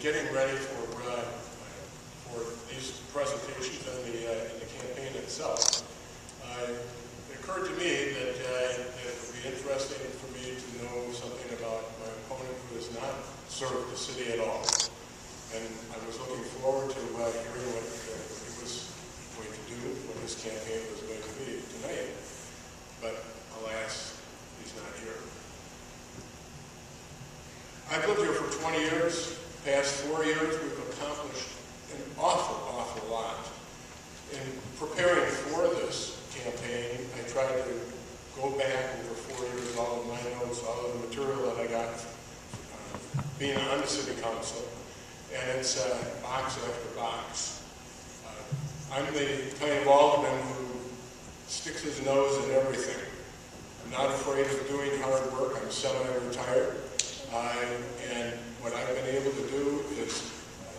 getting ready for these presentations and the campaign itself, it occurred to me that it would be interesting for me to know something about my opponent who has not served the city at all. And I was looking forward to hearing what he was going to do, what his campaign was going to be tonight. But alas, he's not here. I've lived here for 20 years. Past 4 years, we've accomplished an awful lot. In preparing for this campaign, I tried to go back over 4 years, all of my notes, all of the material that I got being on the city council, and it's box after box. I'm the kind of alderman who sticks his nose in everything. I'm not afraid of doing hard work. I'm semi-retired. And what I've been able to do is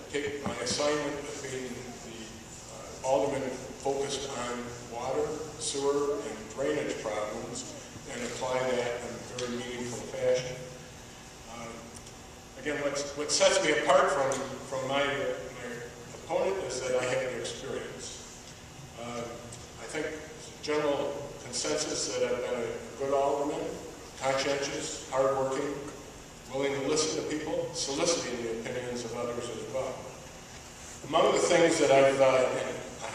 take my assignment of being the alderman focused on water, sewer, and drainage problems and apply that in a very meaningful fashion. Again, what sets me apart from my opponent is that I have the experience. I think it's a general consensus that I've been a good alderman, conscientious, hardworking, willing to listen to people, soliciting the opinions of others as well. Among the things that I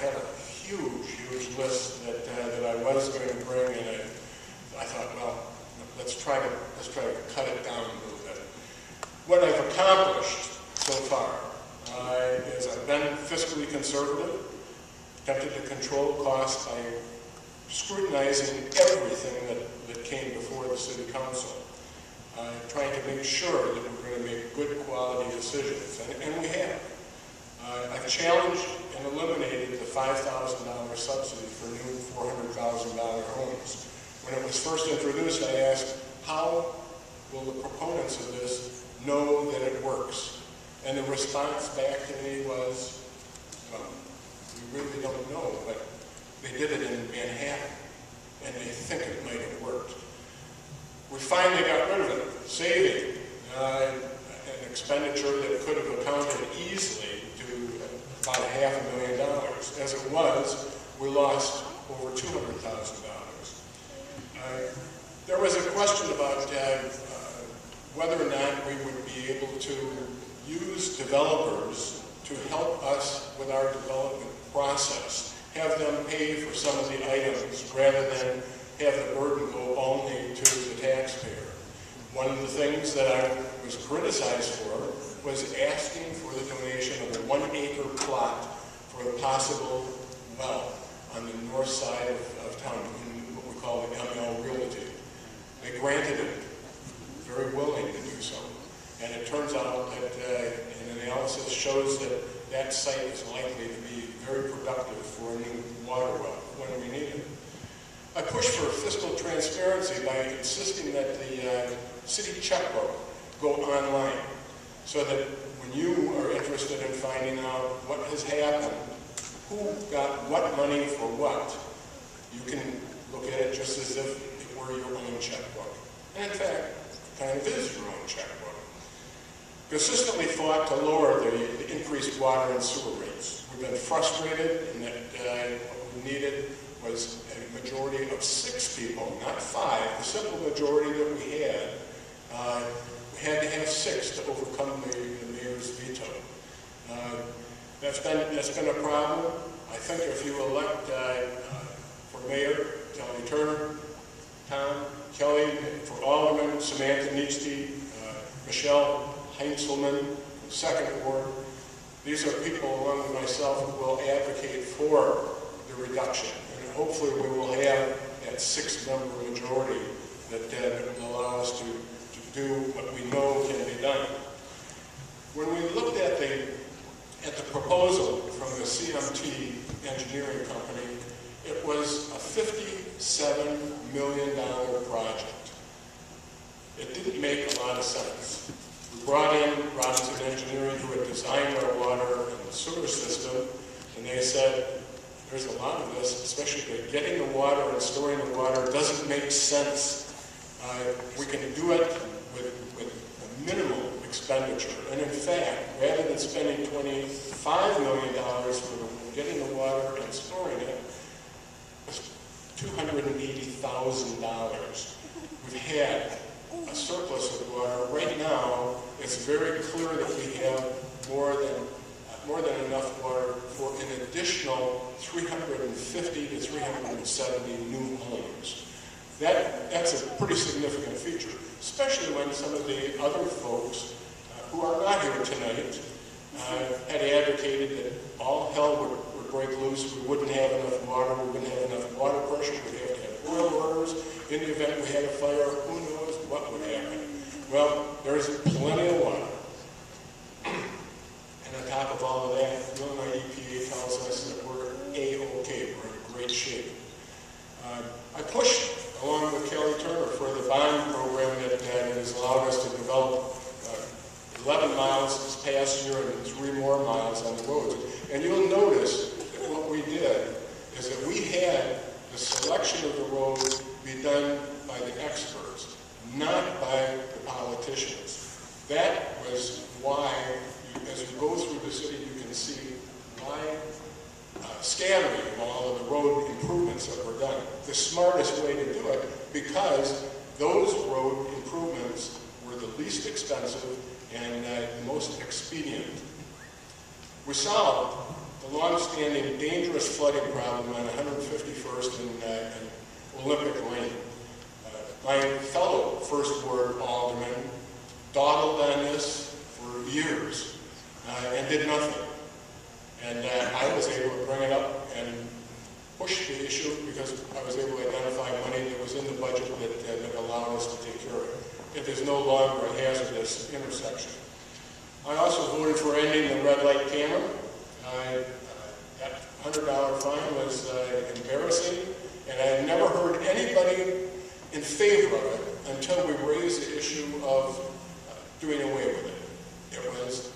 had a huge list that I was going to bring, and I thought, well, let's try to cut it down a little bit. What I've accomplished so far is I've been fiscally conservative, attempted to control costs by scrutinizing everything that came before the city council. Trying to make sure that we're going to make good quality decisions, and we have. I've challenged and eliminated the $5,000 subsidy for new $400,000 homes. When it was first introduced, I asked, how will the proponents of this know that it works? And the response back to me was, well, we really don't know, but they did it in Manhattan, and they think it might have worked. We finally got rid of it, saving an expenditure that could have accounted easily to about $500,000. As it was, we lost over $200,000. There was a question about whether or not we would be able to use developers to help us with our development process, have them pay for some of the items rather than have the burden go only to the taxpayer. One of the things that I was criticized for was asking for the donation of a 1-acre plot for a possible well on the north side of town, in what we call the ML Realty. They granted it, very willing to do so. And it turns out that an analysis shows that that site is likely to be very productive for a new water well when we need it. I pushed for fiscal transparency by insisting that the city checkbook go online so that when you are interested in finding out what has happened, who got what money for what, you can look at it just as if it were your own checkbook. And in fact, it kind of is your own checkbook. Consistently fought to lower the increased water and sewer rates. We've been frustrated in that what we needed was a majority of 6 people, not 5, the simple majority that we had to have 6 to overcome the mayor's veto. That's been a problem. I think if you elect for mayor, Kelly Turner, Tom, Kelly, for alderman, Samantha Nietzsche, Michelle Heinzelman, 2nd Ward, these are people along with myself who will advocate for the reduction. Hopefully we will have that 6-member majority that will allow us to do what we know can be done. When we looked at the proposal from the CMT engineering company, it was a $57 million project. It didn't make a lot of sense. We brought in Robinson Engineering who had designed our water and sewer system, and they said, there's a lot of this, especially getting the water and storing the water doesn't make sense. We can do it with a minimal expense expenditure. And in fact, rather than spending $25 million for getting the water and storing it, it's $280,000. We've had a surplus of water. Right now, it's very clear that we have more than enough water for an additional 350 to 370 new homes. That's a pretty significant feature, especially when some of the other folks who are not here tonight had advocated that all hell would break loose, we wouldn't have enough water, we wouldn't have enough water pressure, we'd have to have boil orders. In the event we had a fire, who knows what would happen. Well, there's plenty of water. And on top of all of that, the Illinois EPA tells us that we're A-OK, we're in great shape. I pushed, along with Kelly Turner, for the bond program that has allowed us to develop 11 miles this past year and 3 more miles on the roads. And you'll notice that what we did is that we had the selection of the roads be done by the experts, not by the politicians. That was why, as you go through the city, you can see my scattering of all of the road improvements that were done. The smartest way to do it, because those road improvements were the least expensive and the most expedient. We solved the long-standing dangerous flooding problem on 151st and Olympic Lane. My fellow First Ward Alderman dawdled on this for years and did nothing. And I was able to bring it up and push the issue because I was able to identify money that was in the budget that allowed us to take care of it. It is no longer a hazardous intersection. I also voted for ending the red light camera. That $100 fine was embarrassing, and I had never heard anybody in favor of it until we raised the issue of doing away with it. It was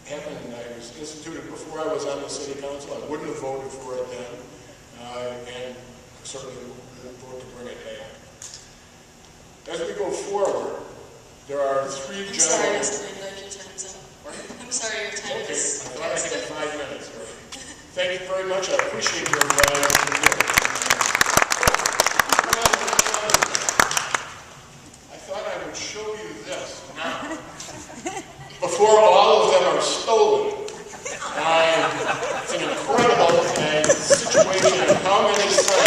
happened, I was instituted before I was on the city council. I wouldn't have voted for it then, and certainly wouldn't vote to bring it back. As we go forward, there are 3 I'm general... sorry, Mr. Dyke, your time's up. Pardon? I'm sorry, your time Okay, is... I thought I had 5 minutes. Right? Thank you very much. I appreciate your I thought I would show you this now. Before all of them are stolen. It's an incredible situation of how many signs